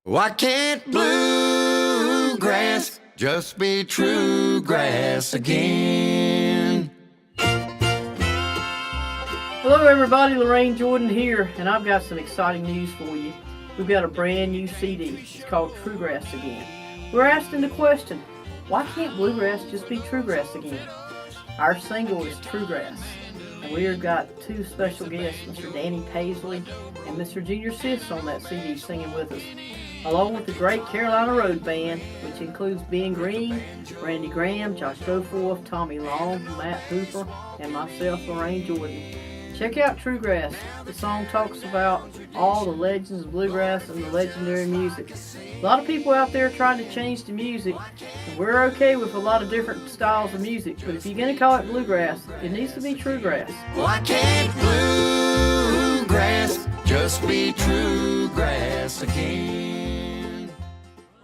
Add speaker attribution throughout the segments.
Speaker 1: Why can't bluegrass just be true grass again?
Speaker 2: Hello everybody, Lorraine Jordan here, and I've got some exciting news for you. We've got a brand new CD. It's called Truegrass Again. We're asking the question, why can't bluegrass just be truegrass again? Our single is Truegrass, and we've got two special guests, Mr. Danny Paisley and Mr. Junior Sis on that CD singing with us, along with the great Carolina Road Band, which includes Ben Green, Randy Graham, Josh Goforth, Tommy Long, Matt Hooper, and myself, Lorraine Jordan. Check out Truegrass. The song talks about all the legends of bluegrass and the legendary music. A lot of people out there trying to change the music, and we're okay with a lot of different styles of music, but if you're going to call it bluegrass, it needs to be truegrass.
Speaker 1: Why can't bluegrass just be true grass again?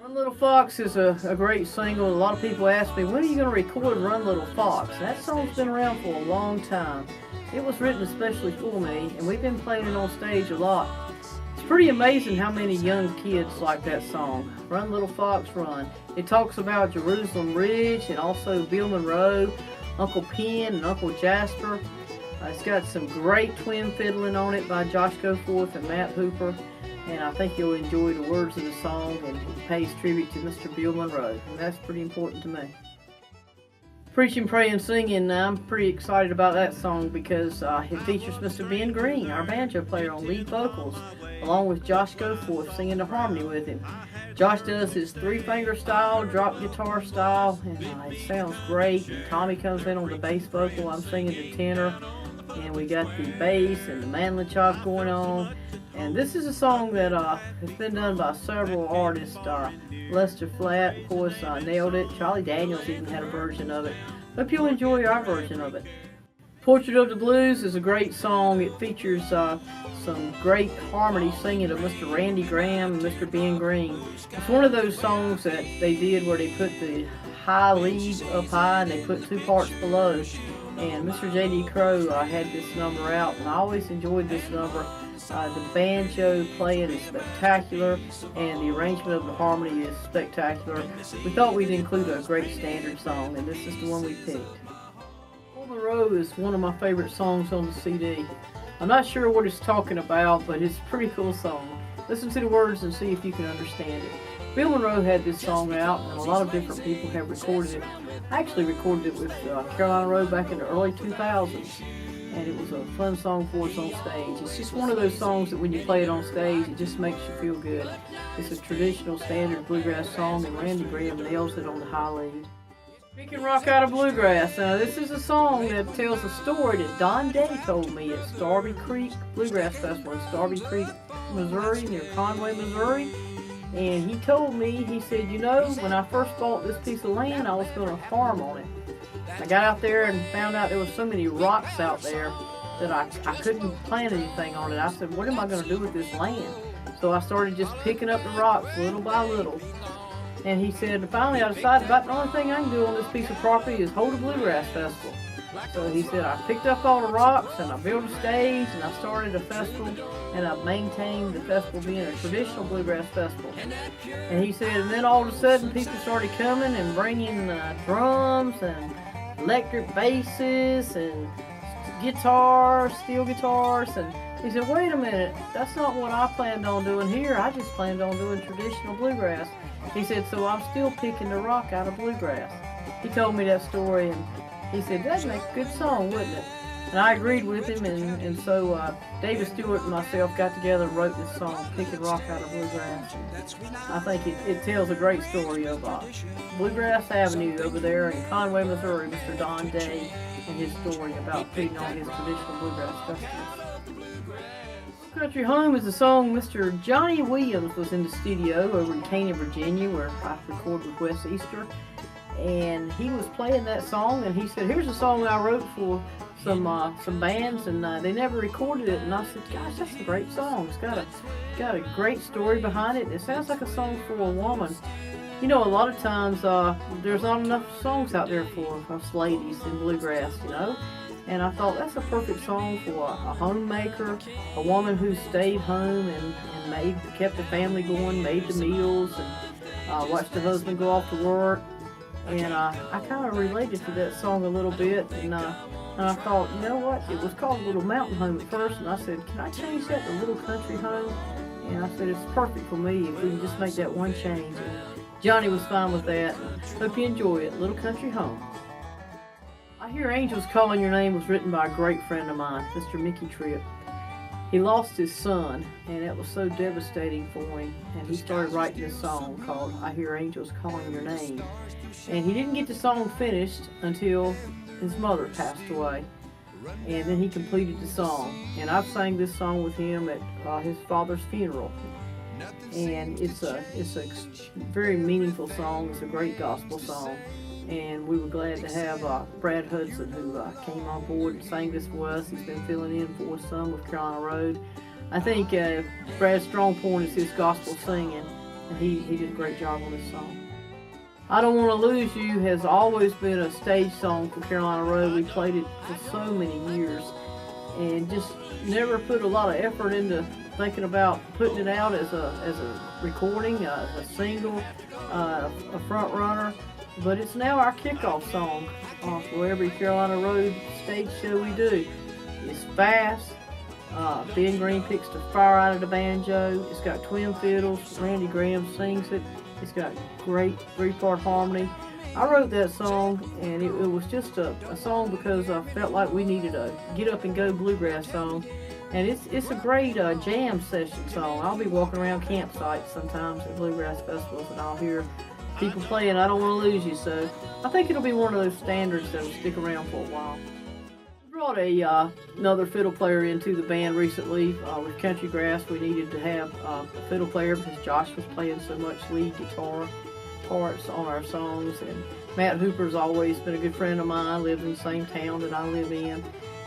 Speaker 2: Run Little Fox is a great single. A lot of people ask me, when are you going to record Run Little Fox? That song's been around for a long time. It was written especially for me, and we've been playing it on stage a lot. It's pretty amazing how many young kids like that song, Run Little Fox Run. It talks about Jerusalem Ridge and also Bill Monroe, Uncle Pen and Uncle Jasper. It's got some great twin fiddling on it by Josh Goforth and Matt Hooper, and I think you'll enjoy the words of the song, and it pays tribute to Mr. Bill Monroe, and that's pretty important to me. Preaching, Praying, Singing, I'm pretty excited about that song because it features Mr. Ben Green, our banjo player, on lead vocals, along with Josh Goforth singing the harmony with him. Josh does his three-finger style, drop guitar style, and it sounds great. And Tommy comes in on the bass vocal, I'm singing the tenor, and we got the bass and the mandolin chop going on. And this is a song that has been done by several artists. Lester Flatt, of course, nailed it. Charlie Daniels even had a version of it. Hope you'll enjoy our version of it. Portrait of the Blues is a great song. It features some great harmony singing of Mr. Randy Graham and Mr. Ben Green. It's one of those songs that they did where they put the high lead up high and they put two parts below. And Mr. J.D. Crowe had this number out, and I always enjoyed this number. The banjo playing is spectacular, and the arrangement of the harmony is spectacular. We thought we'd include a great standard song, and this is the one we picked. On the Road is one of my favorite songs on the CD. I'm not sure what it's talking about, but it's a pretty cool song. Listen to the words and see if you can understand it. Bill Monroe had this song out, and a lot of different people have recorded it. I actually recorded it with Carolina Road back in the early 2000s. And it was a fun song for us on stage. It's just one of those songs that when you play it on stage, it just makes you feel good. It's a traditional standard bluegrass song, and Randy Graham nails it on the high lead. We can rock out of bluegrass. Now, this is a song that tells a story that Don Day told me at Starby Creek Bluegrass Festival in Starby Creek, Missouri, near Conway, Missouri. And he told me, he said, you know, when I first bought this piece of land, I was going to farm on it. I got out there and found out there was so many rocks out there that I couldn't plant anything on it. I said, what am I going to do with this land? So I started just picking up the rocks little by little. And he said, finally I decided about the only thing I can do on this piece of property is hold a bluegrass festival. So he said, I picked up all the rocks and I built a stage and I started a festival, and I've maintained the festival being a traditional bluegrass festival. And he said, and then all of a sudden people started coming and bringing drums and electric basses and guitars, steel guitars, and he said, wait a minute, that's not what I planned on doing here. I just planned on doing traditional bluegrass. He said, so I'm still picking the rock out of bluegrass. He told me that story, and he said, that'd make a good song, wouldn't it? And I agreed with him, and so David Stewart and myself got together and wrote this song, Picking Rock Out of Bluegrass. I think it tells a great story of Bluegrass Avenue over there in Conway, Missouri, Mr. Don Day, and his story about putting on his traditional bluegrass festivals. Country Home is a song Mr. Johnny Williams was in the studio over in Canaan, Virginia, where I recorded with Wes Easter. And he was playing that song, and he said, here's a song I wrote for some bands, and they never recorded it. And I said, gosh, that's a great song. It's got a great story behind it. It sounds like a song for a woman. You know, a lot of times there's not enough songs out there for us ladies in bluegrass, you know. And I thought that's a perfect song for a homemaker, a woman who stayed home and kept the family going, made the meals, and watched the husband go off to work. And I kind of related to that song a little bit, and I thought, you know what, it was called Little Mountain Home at first, and I said, can I change that to Little Country Home? And I said, it's perfect for me if we can just make that one change. And Johnny was fine with that. Hope you enjoy it, Little Country Home. I Hear Angels Calling Your Name was written by a great friend of mine, Mr. Mickey Tripp. He lost his son, and it was so devastating for him, and he started writing this song called I Hear Angels Calling Your Name. And he didn't get the song finished until his mother passed away, and then he completed the song. And I've sang this song with him at his father's funeral, and it's a very meaningful song. It's a great gospel song, and we were glad to have Brad Hudson, who came on board and sang this for us. He's been filling in for us some with Carolina Road. I think Brad's strong point is his gospel singing, and he did a great job on this song. I Don't Want to Lose You has always been a stage song for Carolina Road. We played it for so many years and just never put a lot of effort into thinking about putting it out as a recording, a single, a front runner. But it's now our kickoff song for every Carolina Road stage show we do. It's fast. Ben Green picks the fire out of the banjo. It's got twin fiddles. Randy Graham sings it. It's got great three-part harmony. I wrote that song, and it was just a song because I felt like we needed a get-up-and-go bluegrass song. And it's a great jam session song. I'll be walking around campsites sometimes at bluegrass festivals, and I'll hear people playing I Don't Want to Lose You. So I think it'll be one of those standards that'll stick around for a while. Brought another fiddle player into the band recently with Country Grass. We needed to have a fiddle player because Josh was playing so much lead guitar parts on our songs. And Matt Hooper's always been a good friend of mine, lives in the same town that I live in,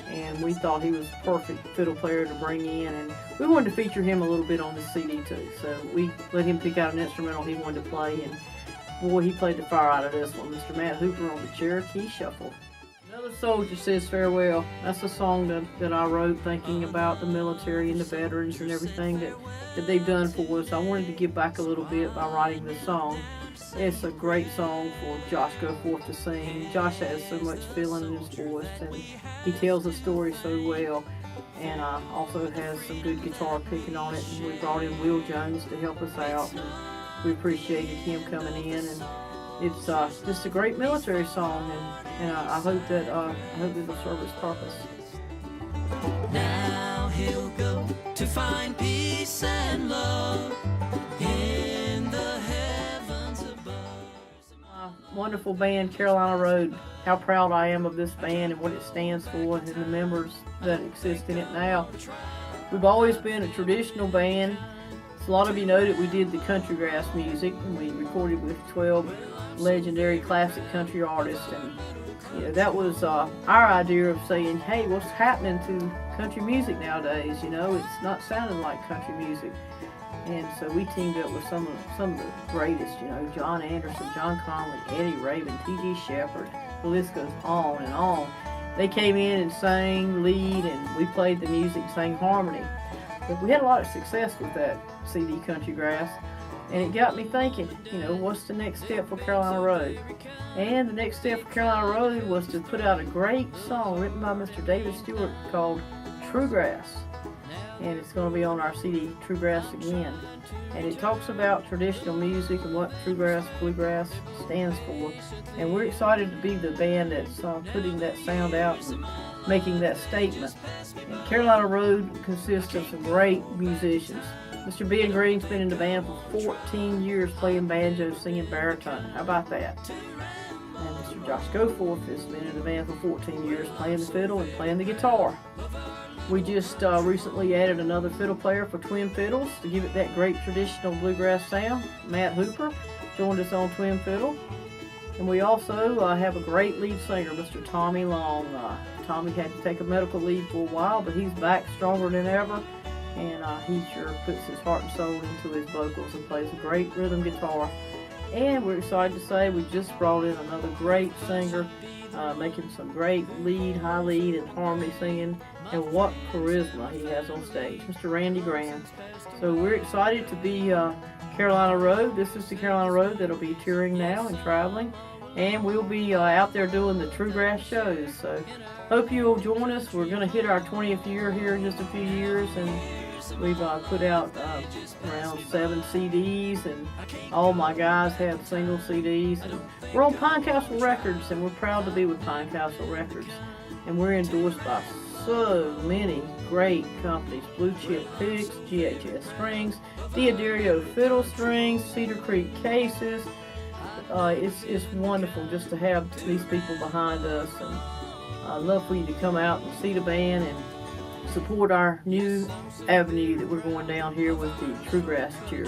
Speaker 2: and we thought he was a perfect fiddle player to bring in, and we wanted to feature him a little bit on the CD too. So we let him pick out an instrumental he wanted to play, and boy, he played the fire out of this one. Mr. Matt Hooper on the Cherokee Shuffle. Another Soldier Says Farewell. That's a song that I wrote thinking about the military and the veterans and everything that they've done for us. I wanted to give back a little bit by writing this song. It's a great song for Josh Goforth to sing. Josh has so much feeling in his voice, and he tells the story so well, and also has some good guitar picking on it. And we brought in Will Jones to help us out, and we appreciated him coming in. And it's just a great military song, and I hope that it'll serve its purpose.
Speaker 1: Now he'll go to find peace and love in the heavens above.
Speaker 2: Wonderful band, Carolina Road. How proud I am of this band and what it stands for and the members that exist in it now. We've always been a traditional band. As a lot of you know that we did the country grass music, and we recorded with 12 legendary classic country artists, and that was our idea of saying, hey, what's happening to country music nowadays? It's not sounding like country music. And so we teamed up with some of the greatest, John Anderson, John Conley, Eddie Raven, T.G. Shepherd. The list goes on and on. They came in and sang lead, and we played the music, sang harmony. But we had a lot of success with that CD, Country Grass, and it got me thinking, what's the next step for Carolina Road? And the next step for Carolina Road was to put out a great song written by Mr. David Stewart called True Grass. And it's going to be on our CD, True Grass Again. And it talks about traditional music and what True Grass, Bluegrass stands for. And we're excited to be the band that's putting that sound out and making that statement. And Carolina Road consists of some great musicians. Mr. Ben Green's been in the band for 14 years playing banjo, singing baritone. How about that? And Mr. Josh Goforth has been in the band for 14 years playing the fiddle and playing the guitar. We just recently added another fiddle player for twin fiddles to give it that great traditional bluegrass sound. Matt Hooper joined us on twin fiddle. And we also have a great lead singer, Mr. Tommy Long. Tommy had to take a medical leave for a while, but he's back stronger than ever. And he sure puts his heart and soul into his vocals and plays a great rhythm guitar. And we're excited to say we just brought in another great singer, making some great high lead and harmony singing, and what charisma he has on stage, Mr. Randy Graham. So we're excited to be Carolina Road. This is the Carolina Road that'll be touring now and traveling, and we'll be out there doing the Truegrass shows. So hope you'll join us. We're going to hit our 20th year here in just a few years, and we've put out around 7 CDs, and all my guys have single CDs. And we're on Pinecastle Records, and we're proud to be with Pinecastle Records. And we're endorsed by so many great companies: Blue Chip Picks, GHS Strings, Diodario Fiddle Strings, Cedar Creek Cases. It's wonderful just to have these people behind us, and I'd love for you to come out and see the band and support our new avenue that we're going down here with the Truegrass Tour.